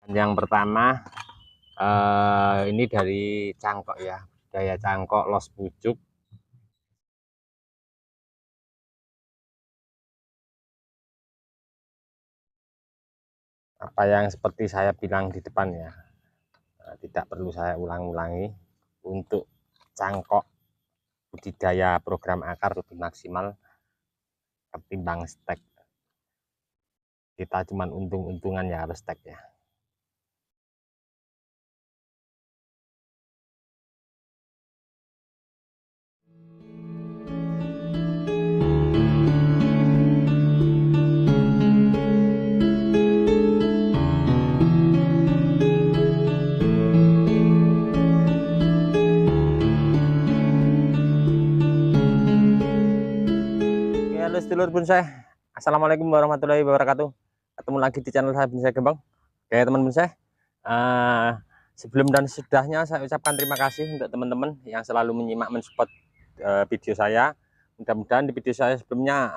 Yang pertama ini dari cangkok ya, daya cangkok los pucuk. Apa yang seperti saya bilang di depan ya, tidak perlu saya ulang-ulangi. Untuk cangkok budidaya program akar lebih maksimal ketimbang stek. Kita cuma untung-untungan ya harus stek ya. Halo sedulur bonsai, assalamualaikum warahmatullahi wabarakatuh. Ketemu lagi di channel saya Bonsai Gembang. Oke teman bonsai, sebelum dan sesudahnya saya ucapkan terima kasih untuk teman-teman yang selalu menyimak mensupport video saya. Mudah-mudahan di video saya sebelumnya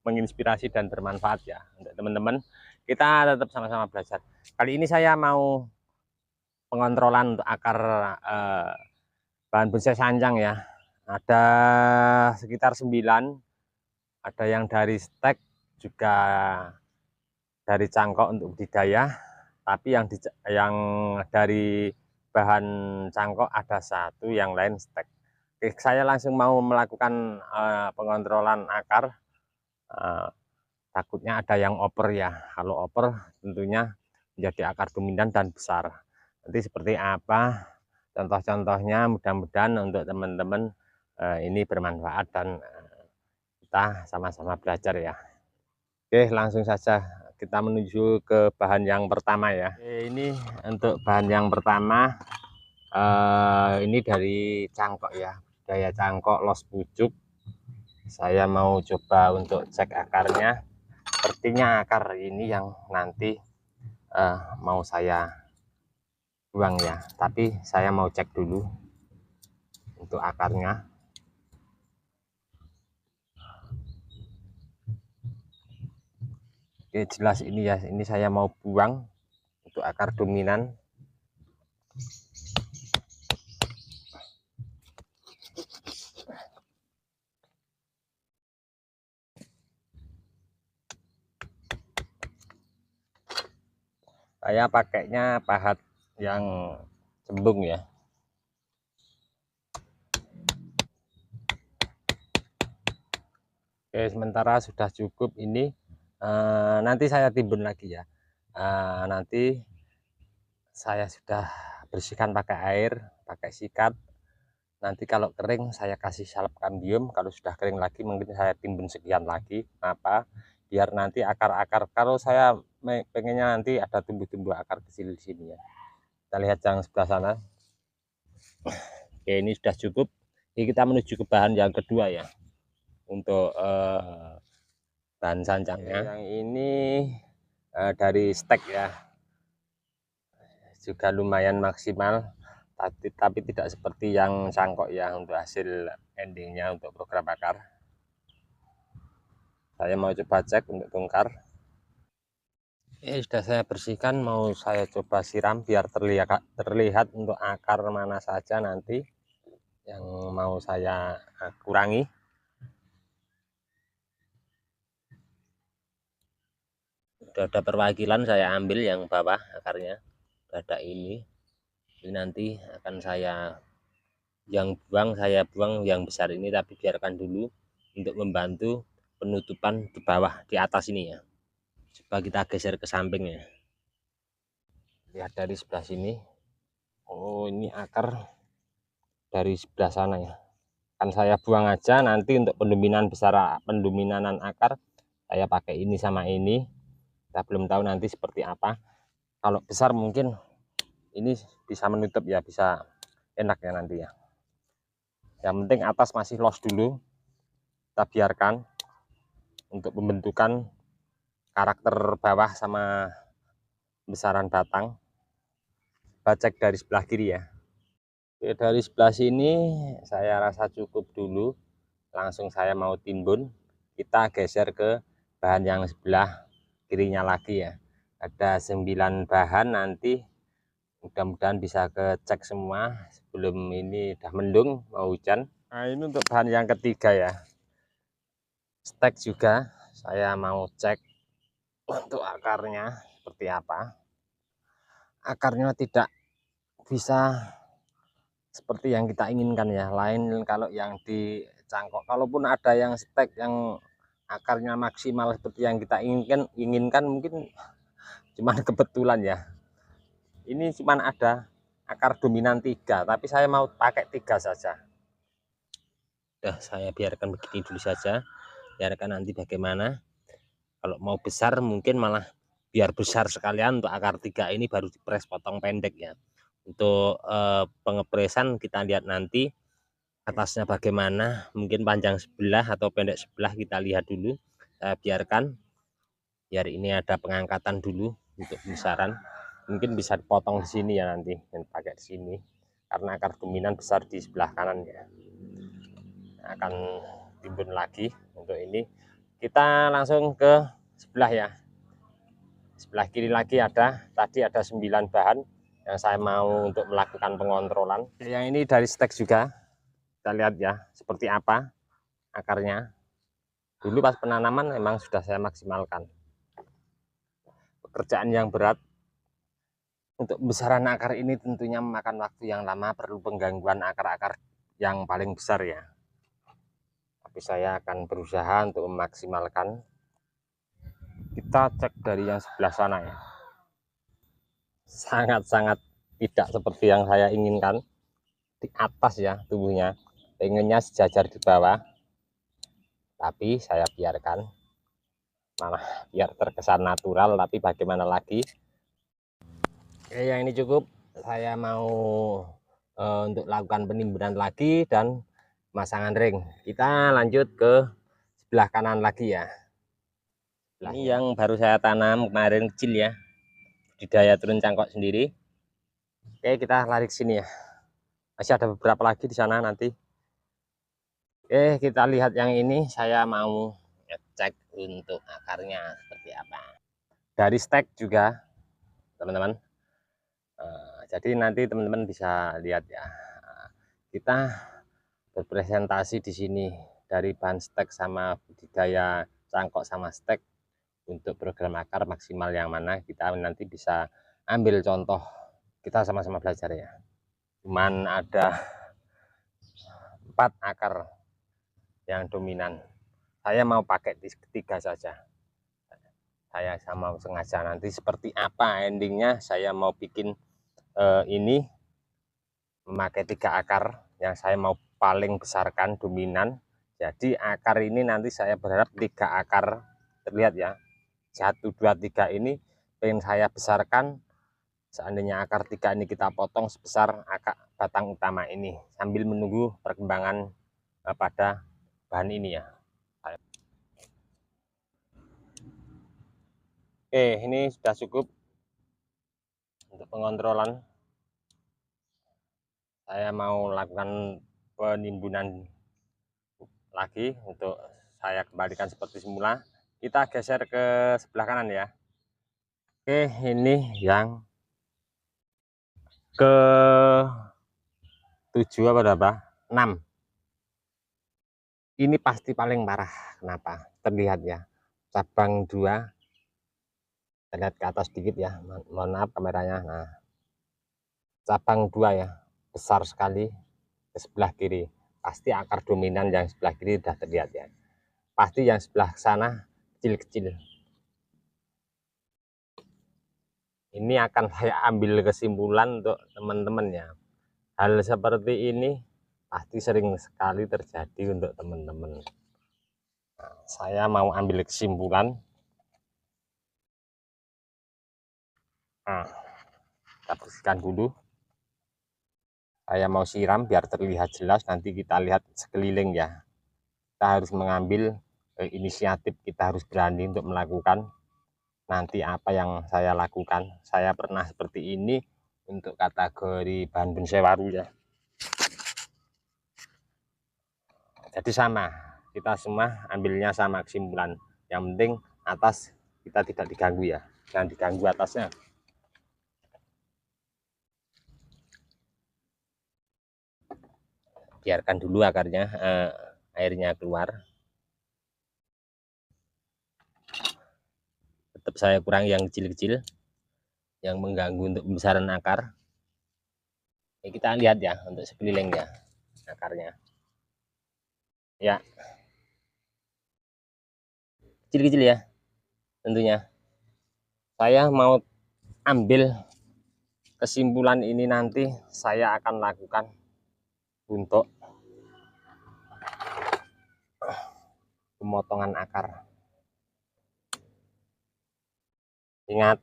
menginspirasi dan bermanfaat ya untuk teman-teman. Kita tetap sama-sama belajar. Kali ini saya mau pengontrolan untuk akar bahan bonsai sanjang ya. Ada sekitar 9. Ada yang dari stek, juga dari cangkok untuk budidaya, tapi yang dari bahan cangkok ada 1, yang lain stek. Oke, saya langsung mau melakukan pengontrolan akar. Takutnya ada yang oper ya. Kalau oper tentunya menjadi akar dominan dan besar. Nanti seperti apa contoh-contohnya, mudah-mudahan untuk teman-teman ini bermanfaat dan kita sama-sama belajar ya. Oke, langsung saja kita menuju ke bahan yang pertama ya. Oke, ini untuk bahan yang pertama ini dari cangkok ya, daya cangkok los pucuk. Saya mau coba untuk cek akarnya. Sepertinya akar ini yang nanti mau saya buang ya, tapi saya mau cek dulu untuk akarnya. Oke, jelas ini ya, ini saya mau buang untuk akar dominan. Saya pakainya pahat yang cembung ya. Oke, sementara sudah cukup ini. Nanti saya timbun lagi ya. Nanti saya sudah bersihkan pakai air, pakai sikat. Nanti kalau kering saya kasih salep kambium. Kalau sudah kering lagi mungkin saya timbun sekian lagi. Apa? Biar nanti akar-akar, kalau saya pengennya nanti ada tumbuh-tumbuh akar kecil di sini ya. Kita lihat yang sebelah sana. Oke, ini sudah cukup. Ini kita menuju ke bahan yang kedua ya. Untuk bahan sanjangnya. Yang ini dari stek ya, juga lumayan maksimal, tapi tidak seperti yang cangkok ya untuk hasil endingnya untuk program akar. Saya mau coba cek untuk tungkar. Sudah saya bersihkan, mau saya coba siram biar terlihat untuk akar mana saja nanti yang mau saya kurangi. Sudah ada perwakilan, saya ambil yang bawah akarnya, ada ini nanti akan saya saya buang yang besar ini, tapi biarkan dulu untuk membantu penutupan di bawah, di atas ini ya. Coba kita geser ke samping ya, lihat dari sebelah sini. Oh, ini akar dari sebelah sana ya, kan saya buang aja. Nanti untuk pendominanan akar saya pakai ini sama ini. Kita belum tahu nanti seperti apa. Kalau besar mungkin ini bisa menutup ya, bisa enak ya nanti ya. Yang penting atas masih los dulu, kita biarkan untuk pembentukan karakter bawah sama besaran batang. Cek dari sebelah kiri ya. Oke, dari sebelah sini saya rasa cukup dulu, langsung saya mau timbun. Kita geser ke bahan yang sebelah kirinya lagi ya. ada 9 bahan. Nanti mudah-mudahan bisa kecek semua sebelum ini udah mendung mau hujan. Nah, ini untuk bahan yang ketiga ya, stek juga saya mau cek untuk akarnya seperti apa. Akarnya tidak bisa seperti yang kita inginkan ya, lain kalau yang dicangkok. Kalaupun ada yang stek yang akarnya maksimal seperti yang kita inginkan mungkin cuman kebetulan ya. Ini cuman ada akar dominan 3, tapi saya mau pakai 3 saja. Udah saya biarkan begini dulu saja, biarkan nanti bagaimana. Kalau mau besar mungkin malah biar besar sekalian untuk akar 3 ini baru dipres potong pendek ya. Untuk pengepresan kita lihat nanti atasnya bagaimana, mungkin panjang sebelah atau pendek sebelah kita lihat dulu. Saya biarkan biar ini ada pengangkatan dulu untuk pembesaran. Mungkin bisa dipotong di sini ya nanti dan pakai di sini karena akar dominan besar di sebelah kanan ya. Akan timbun lagi untuk ini. Kita langsung ke sebelah ya. Sebelah kiri lagi tadi ada 9 bahan yang saya mau untuk melakukan pengontrolan. Yang ini dari stek juga. Kita lihat ya seperti apa akarnya. Dulu pas penanaman memang sudah saya maksimalkan. Pekerjaan yang berat. Untuk pembesaran akar ini tentunya memakan waktu yang lama, perlu penggangguan akar-akar yang paling besar ya. Tapi saya akan berusaha untuk memaksimalkan. Kita cek dari yang sebelah sana ya. Sangat-sangat tidak seperti yang saya inginkan. Di atas ya tumbuhnya, pengennya sejajar di bawah. Tapi saya biarkan, malah biar terkesan natural, tapi bagaimana lagi. Oke, yang ini cukup. Saya mau untuk lakukan penimbunan lagi dan pemasangan ring. Kita lanjut ke sebelah kanan lagi ya. Ini yang baru saya tanam kemarin kecil ya, budidaya turun cangkok sendiri. Oke, kita lari ke sini ya. Masih ada beberapa lagi di sana nanti. Oke, kita lihat yang ini. Saya mau ngecek untuk akarnya seperti apa. Dari stek juga, teman-teman. Jadi nanti teman-teman bisa lihat ya. Kita berpresentasi di sini dari bahan stek sama budidaya cangkok sama stek untuk program akar maksimal yang mana kita nanti bisa ambil contoh, kita sama-sama belajar ya. Cuman ada 4 akar yang dominan, saya mau pakai 3 saja. Saya sama sengaja nanti seperti apa endingnya, saya mau bikin ini memakai 3 akar yang saya mau paling besarkan dominan. Jadi akar ini nanti saya berharap 3 akar terlihat ya, 1, 2, 3 ini pengen saya besarkan. Seandainya akar 3 ini kita potong sebesar akar batang utama ini sambil menunggu perkembangan pada bahan ini ya. Oke, ini sudah cukup untuk pengontrolan. Saya mau lakukan penimbunan lagi untuk saya kembalikan seperti semula. Kita geser ke sebelah kanan ya. Oke, ini yang ke 7 apa berapa? 6. Ini pasti paling parah. Kenapa? Terlihat ya. Cabang 2. Terlihat ke atas sedikit ya. Mohon maaf kameranya. Nah, cabang 2 ya. Besar sekali ke sebelah kiri. Pasti akar dominan yang sebelah kiri sudah terlihat ya. Pasti yang sebelah sana kecil-kecil. Ini akan saya ambil kesimpulan untuk teman-teman ya. Hal seperti ini pasti sering sekali terjadi untuk teman-teman. Nah, saya mau ambil kesimpulan. Nah, kita bersihkan dulu. Saya mau siram biar terlihat jelas, nanti kita lihat sekeliling ya. Kita harus mengambil inisiatif, kita harus berani untuk melakukan nanti apa yang saya lakukan. Saya pernah seperti ini untuk kategori bahan bonsai waru ya. Jadi sama, kita semua ambilnya sama kesimpulan. Yang penting atas kita tidak diganggu ya. jangan diganggu atasnya. Biarkan dulu akarnya airnya keluar. Tetap saya kurangi yang kecil-kecil yang mengganggu untuk pembesaran akar. Ini kita lihat ya untuk sekelilingnya akarnya ya, kecil-kecil ya. Tentunya saya mau ambil kesimpulan ini nanti saya akan lakukan untuk pemotongan akar. Ingat,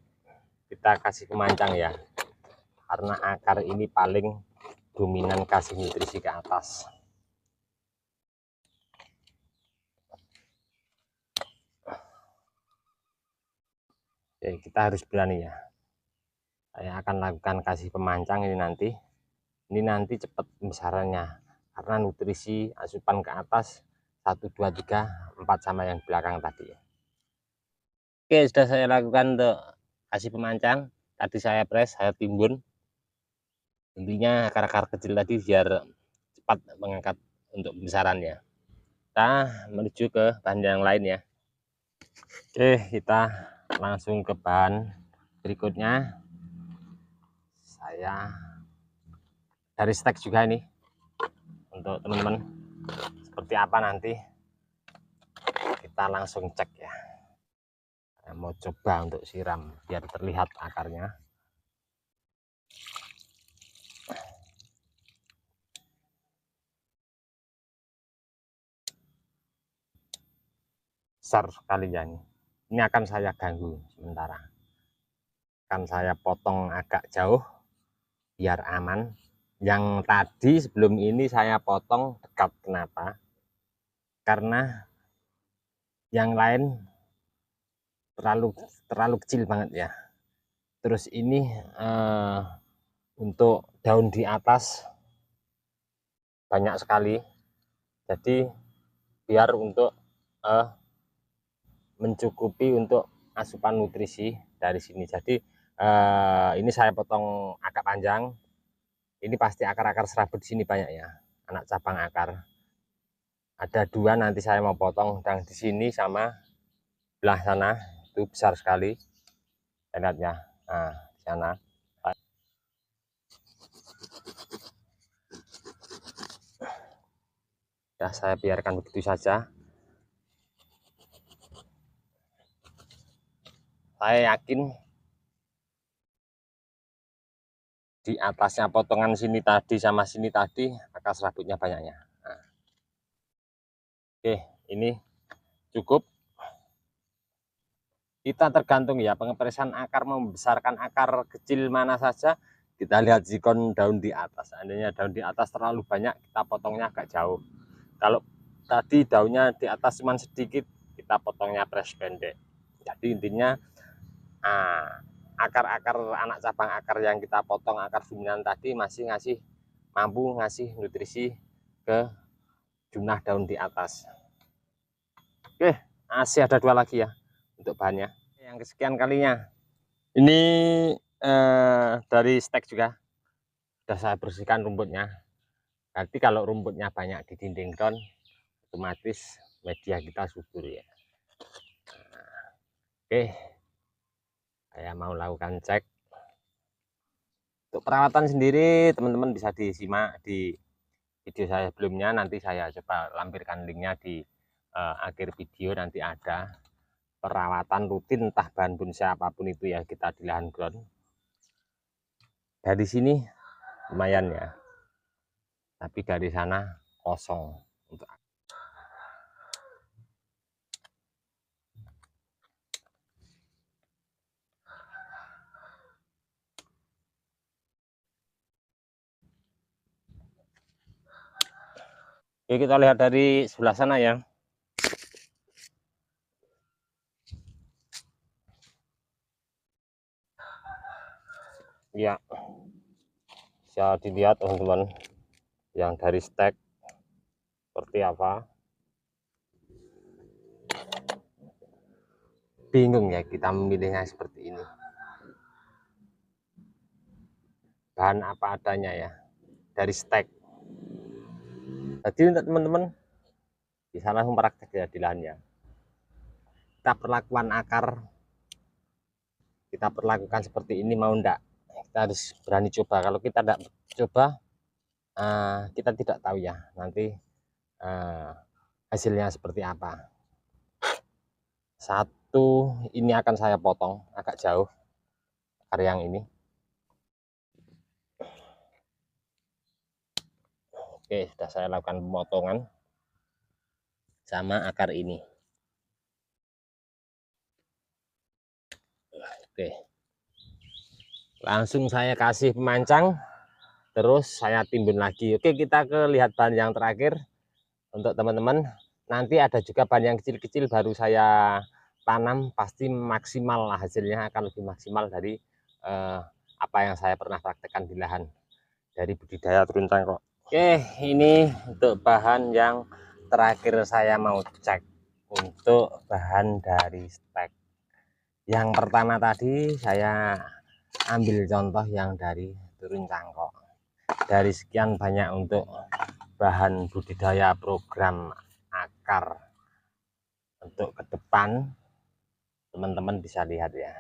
kita kasih pemancang ya, karena akar ini paling dominan kasih nutrisi ke atas. Oke, kita harus berani ya. Saya akan lakukan kasih pemancang ini nanti. Ini nanti cepat pembesarannya karena nutrisi asupan ke atas 1, 2, 3, 4 sama yang belakang tadi. Oke, sudah saya lakukan untuk kasih pemancang. Tadi saya press, saya timbun. Intinya akar-akar kecil tadi biar cepat mengangkat untuk pembesarannya. Kita menuju ke bahan yang lain ya. Oke, kita langsung ke bahan berikutnya. Saya dari stek juga ini untuk teman-teman, seperti apa nanti kita langsung cek ya. Saya mau coba untuk siram biar terlihat akarnya. Besar sekali ya ini. Ini akan saya ganggu sementara. Akan saya potong agak jauh biar aman. Yang tadi sebelum ini saya potong dekat. Kenapa? Karena yang lain terlalu kecil banget ya. Terus ini untuk daun di atas banyak sekali. Jadi biar untuk mencukupi untuk asupan nutrisi dari sini. Jadi ini saya potong agak panjang. Ini pasti akar-akar serabut di sini banyak ya, anak cabang akar. Ada 2 nanti saya mau potong, yang di sini sama belah sana itu besar sekali. Saya lihat ya, nah di sana. Ya, saya biarkan begitu saja. Saya yakin di atasnya potongan sini tadi sama sini tadi akar serabutnya banyaknya. Nah. Oke, ini cukup. Kita tergantung ya, pengepresan akar membesarkan akar kecil mana saja. Kita lihat sikon daun di atas. Seandainya daun di atas terlalu banyak, kita potongnya agak jauh. Kalau tadi daunnya di atas cuma sedikit, kita potongnya press pendek. Jadi intinya akar-akar anak cabang akar yang kita potong, akar dominan tadi masih mampu ngasih nutrisi ke jumlah daun di atas. Oke, masih ada 2 lagi ya untuk bahannya. Yang kesekian kalinya. Ini dari stek juga sudah saya bersihkan rumputnya. Nanti kalau rumputnya banyak di dinding don, otomatis media kita subur ya. Oke, saya mau lakukan cek. Untuk perawatan sendiri teman-teman bisa disimak di video saya sebelumnya. Nanti saya coba lampirkan linknya di akhir video. Nanti ada perawatan rutin entah bahan bonsai apapun itu ya kita di lahan ground. Dari sini lumayan ya, tapi dari sana kosong. Oke, kita lihat dari sebelah sana ya. Ya, bisa dilihat teman-teman yang dari stek seperti apa. Bingung ya kita memilihnya seperti ini. bahan apa adanya ya, dari stek. Jadi untuk teman-teman bisa langsung praktek ya di lahannya. Kita perlakukan seperti ini, mau enggak, kita harus berani coba. Kalau kita tidak coba, kita tidak tahu ya nanti hasilnya seperti apa. Satu ini akan saya potong agak jauh akar yang ini. Oke, sudah saya lakukan pemotongan sama akar ini. Oke, langsung saya kasih pemancang, terus saya timbun lagi. Oke, kita ke lihat bahan yang terakhir. Untuk teman-teman, nanti ada juga bahan yang kecil-kecil baru saya tanam, pasti maksimal lah, hasilnya akan lebih maksimal dari apa yang saya pernah praktekkan di lahan dari budidaya terun cangkok. Oke, ini untuk bahan yang terakhir saya mau cek untuk bahan dari stek. Yang pertama tadi saya ambil contoh yang dari turun cangkok. Dari sekian banyak untuk bahan budidaya program akar untuk ke depan, teman-teman bisa lihat ya,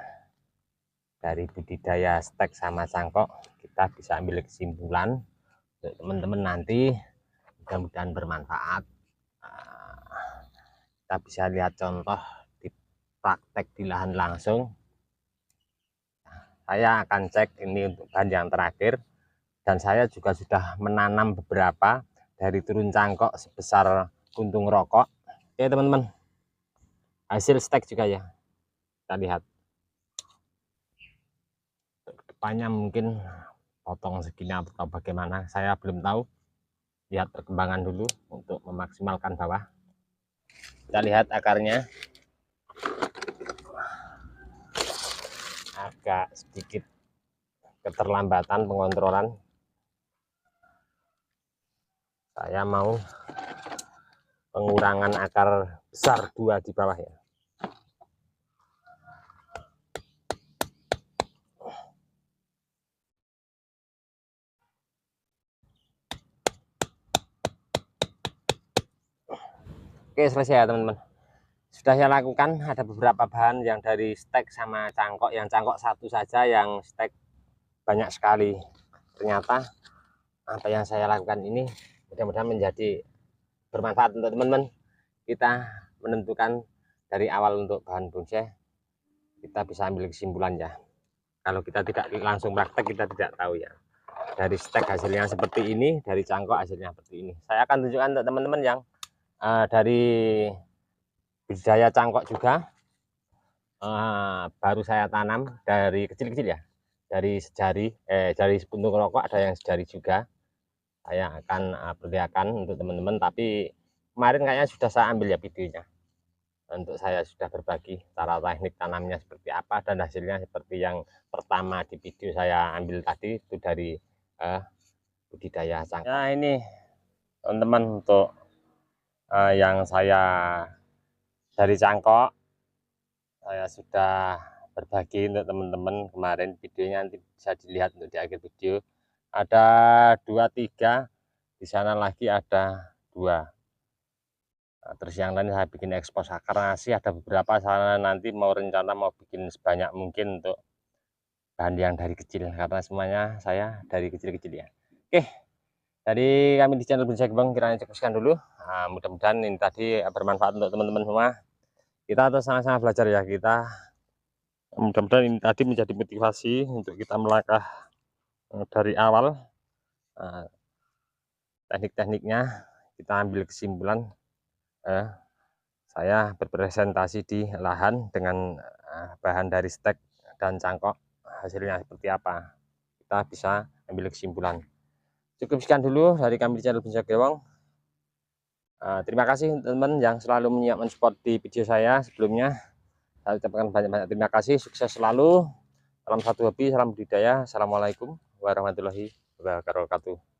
dari budidaya stek sama cangkok kita bisa ambil kesimpulan untuk teman-teman nanti, mudah-mudahan bermanfaat. Kita bisa lihat contoh di praktek di lahan langsung. Saya akan cek ini untuk bahan yang terakhir, dan saya juga sudah menanam beberapa dari turun cangkok sebesar kuntung rokok. Oke teman-teman, hasil stek juga ya, kita lihat. Depannya mungkin potong segini atau bagaimana, saya belum tahu. Lihat perkembangan dulu untuk memaksimalkan bawah. Kita lihat akarnya agak sedikit keterlambatan pengontrolan. Saya mau pengurangan akar besar 2 di bawah ya. Oke, selesai ya teman-teman. Sudah saya lakukan, ada beberapa bahan yang dari stek sama cangkok. Yang cangkok satu saja, yang stek banyak sekali. Ternyata apa yang saya lakukan ini mudah-mudahan menjadi bermanfaat untuk teman-teman. Kita menentukan dari awal untuk bahan bonsai, kita bisa ambil kesimpulan ya. Kalau kita tidak langsung praktek, kita tidak tahu ya. Dari stek hasilnya seperti ini, dari cangkok hasilnya seperti ini. Saya akan tunjukkan untuk teman-teman yang dari budidaya cangkok juga, baru saya tanam dari kecil-kecil ya, dari sejari, dari sepuntung rokok, ada yang sejari juga. Saya akan perlihatkan untuk teman-teman, tapi kemarin kayaknya sudah saya ambil ya videonya. Untuk saya sudah berbagi cara teknik tanamnya seperti apa, dan hasilnya seperti yang pertama di video saya ambil tadi, itu dari budidaya cangkok. Nah ini teman-teman, untuk yang saya dari cangkok saya sudah berbagi untuk teman-teman kemarin. Videonya nanti bisa dilihat untuk di akhir video. Ada 2, 3, di sana lagi ada 2. Nah, terus yang lain saya bikin ekspos akar nasi, ada beberapa sana nanti mau rencana mau bikin sebanyak mungkin untuk bahan yang dari kecil, karena semuanya saya dari kecil-kecil ya. Oke, dari kami di channel Bonsai Kembang kiranya cukup sekian dulu. Nah, mudah-mudahan ini tadi bermanfaat untuk teman-teman semua. Kita terus sama-sama belajar ya, kita mudah-mudahan ini tadi menjadi motivasi untuk kita melangkah dari awal. Teknik-tekniknya kita ambil kesimpulan. Saya berpresentasi di lahan dengan bahan dari stek dan cangkok, hasilnya seperti apa, kita bisa ambil kesimpulan. Cukup sekian dulu dari kami di channel Bonsai Gewang. Terima kasih teman-teman yang selalu menyiapkan support di video saya sebelumnya. Saya ucapkan banyak-banyak terima kasih, sukses selalu, salam satu hobi, salam budidaya. Assalamualaikum warahmatullahi wabarakatuh.